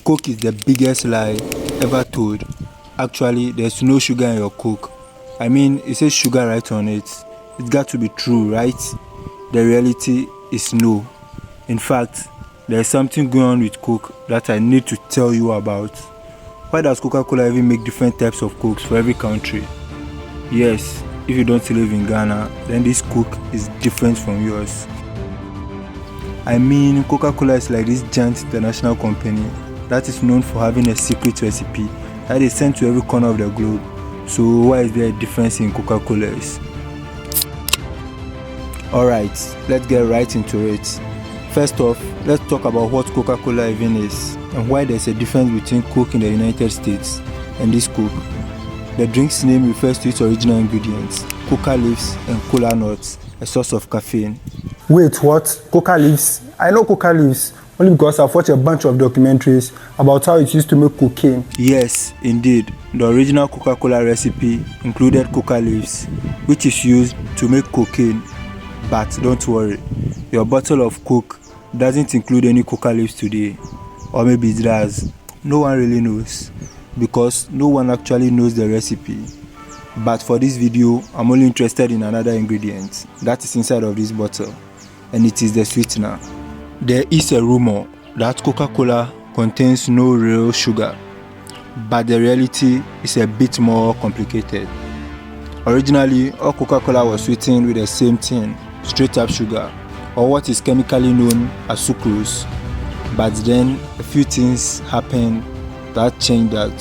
Coke is the biggest lie ever told. Actually, there's no sugar in your Coke. I mean, it says sugar right on it. It's got to be true, right? The reality is no. In fact, there's something going on with Coke that I need to tell you about. Why does Coca-Cola even make different types of Cokes for every country? Yes, if you don't live in Ghana, then this Coke is different from yours. I mean, Coca-Cola is like this giant international company that is known for having a secret recipe that is sent to every corner of the globe. So why is there a difference in Coca-Colas? Alright, let's get right into it. First off, let's talk about what Coca-Cola even is and why there's a difference between Coke in the United States and this Coke. The drink's name refers to its original ingredients, coca leaves and cola nuts, a source of caffeine. Wait, what? Coca leaves? I know coca leaves only because I've watched a bunch of documentaries about how it used to make cocaine. Yes, indeed. The original Coca-Cola recipe included coca leaves, which is used to make cocaine. But don't worry, your bottle of Coke doesn't include any coca leaves today. Or maybe it does. No one really knows, because no one actually knows the recipe. But for this video, I'm only interested in another ingredient that is inside of this bottle, and it is the sweetener. There is a rumor that Coca-Cola contains no real sugar, but the reality is a bit more complicated. Originally, all Coca-Cola was sweetened with the same thing, straight up sugar, or what is chemically known as sucrose. But then a few things happened that changed that.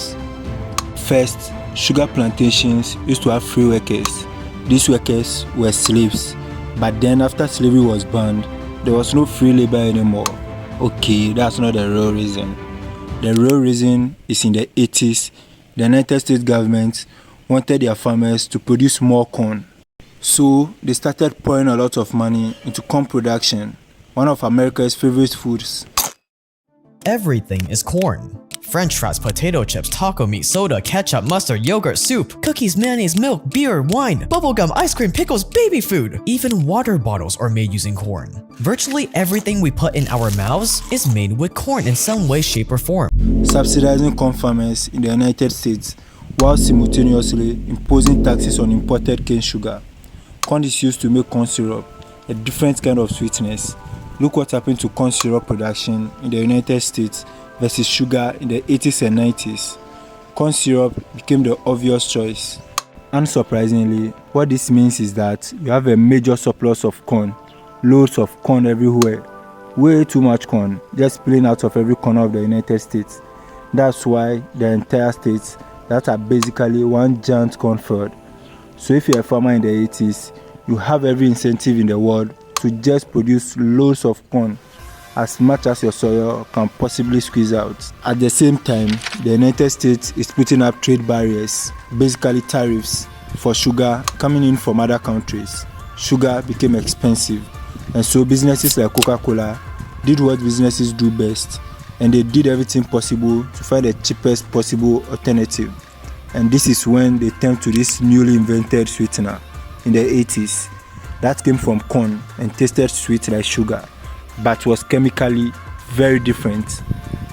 First, sugar plantations used to have free workers. These workers were slaves, but then after slavery was banned, there was no free labor anymore. Okay, that's not the real reason. The real reason is in the 80s, the United States government wanted their farmers to produce more corn. So they started pouring a lot of money into corn production, one of America's favorite foods. Everything is corn. French fries, potato chips, taco meat, soda, ketchup, mustard, yogurt, soup, cookies, mayonnaise, milk, beer, wine, bubblegum, ice cream, pickles, baby food. Even water bottles are made using corn. Virtually everything we put in our mouths is made with corn in some way, shape, or form. Subsidizing corn farmers in the United States while simultaneously imposing taxes on imported cane sugar. Corn is used to make corn syrup, a different kind of sweetness. Look what happened to corn syrup production in the United States versus sugar in the 80s and 90s. Corn syrup became the obvious choice. Unsurprisingly, what this means is that you have a major surplus of corn, loads of corn everywhere, way too much corn, just spilling out of every corner of the United States. That's why the entire states that are basically one giant corn field. So if you're a farmer in the 80s, you have every incentive in the world to just produce loads of corn, as much as your soil can possibly squeeze out. At the same time, the United States is putting up trade barriers, basically tariffs, for sugar coming in from other countries. Sugar became expensive, and so businesses like Coca-Cola did what businesses do best, and they did everything possible to find the cheapest possible alternative. And this is when they turned to this newly invented sweetener in the 80s that came from corn and tasted sweet like sugar, but was chemically very different.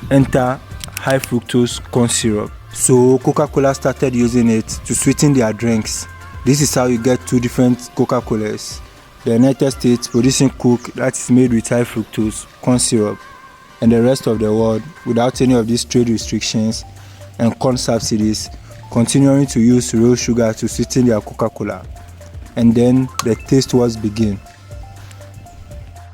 Enter high fructose corn syrup. So Coca-Cola started using it to sweeten their drinks. This is how you get two different Coca-Colas. The United States producing Coke that is made with high fructose corn syrup, and the rest of the world without any of these trade restrictions and corn subsidies continuing to use real sugar to sweeten their Coca-Cola. And then the taste wars begin.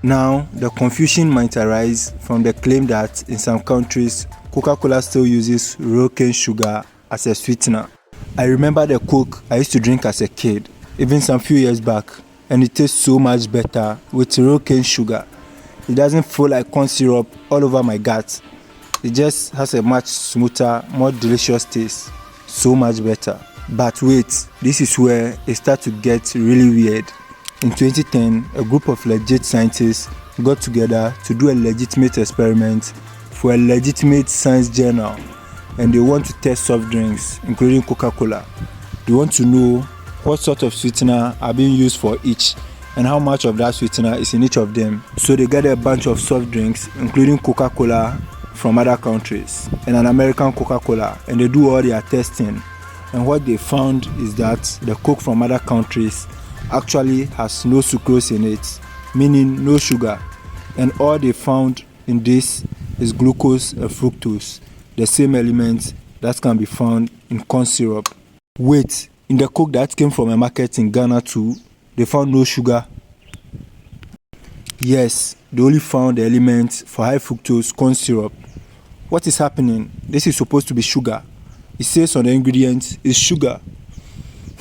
Now, the confusion might arise from the claim that in some countries, Coca-Cola still uses real cane sugar as a sweetener. I remember the Coke I used to drink as a kid, even some few years back, and it tastes so much better with real cane sugar. It doesn't feel like corn syrup all over my gut. It just has a much smoother, more delicious taste. So much better. But wait, this is where it starts to get really weird. In 2010, a group of legit scientists got together to do a legitimate experiment for a legitimate science journal, and they want to test soft drinks, including Coca-Cola. They want to know what sort of sweetener are being used for each and how much of that sweetener is in each of them. So they gathered a bunch of soft drinks, including Coca-Cola from other countries and an American Coca-Cola, and they do all their testing. And what they found is that the Coke from other countries actually has no sucrose in it, meaning no sugar. And all they found in this is glucose and fructose, the same elements that can be found in corn syrup. Wait, in the Coke that came from a market in Ghana too, they found no sugar? Yes, they only found the elements for high fructose corn syrup. What is happening? This is supposed to be sugar. It says on the ingredients is sugar.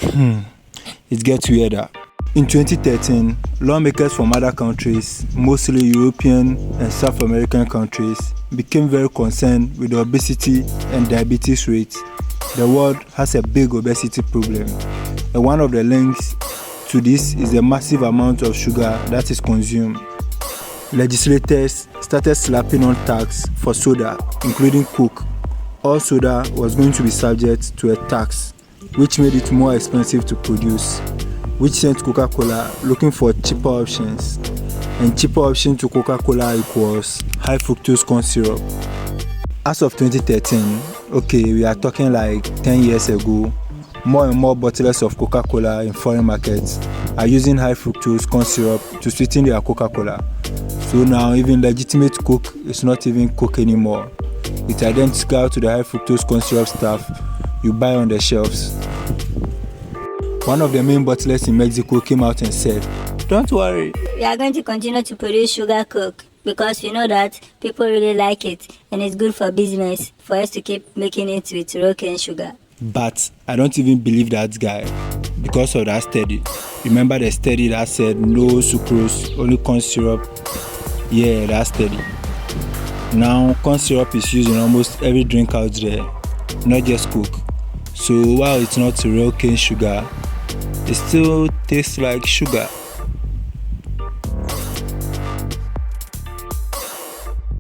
It gets weirder. In 2013, lawmakers from other countries, mostly European and South American countries, became very concerned with the obesity and diabetes rate. The world has a big obesity problem, and one of the links to this is the massive amount of sugar that is consumed. Legislators started slapping on tax for soda, including Coke. All soda was going to be subject to a tax, which made it more expensive to produce, which sent Coca-Cola looking for cheaper options. And cheaper option to Coca-Cola equals high fructose corn syrup. As of 2013, okay, we are talking like 10 years ago, more and more bottlers of Coca-Cola in foreign markets are using high fructose corn syrup to sweeten their Coca-Cola. So now even legitimate Coke is not even Coke anymore. It's identical to the high fructose corn syrup stuff you buy on the shelves. One of the main bottlers in Mexico came out and said, "Don't worry, we are going to continue to produce sugar Coke because we know that people really like it and it's good for business for us to keep making it with raw cane sugar." But I don't even believe that guy because of that study. Remember the study that said no sucrose, only corn syrup? Yeah, that study. Now, corn syrup is used in almost every drink out there, not just Coke. So while it's not real cane sugar, it still tastes like sugar.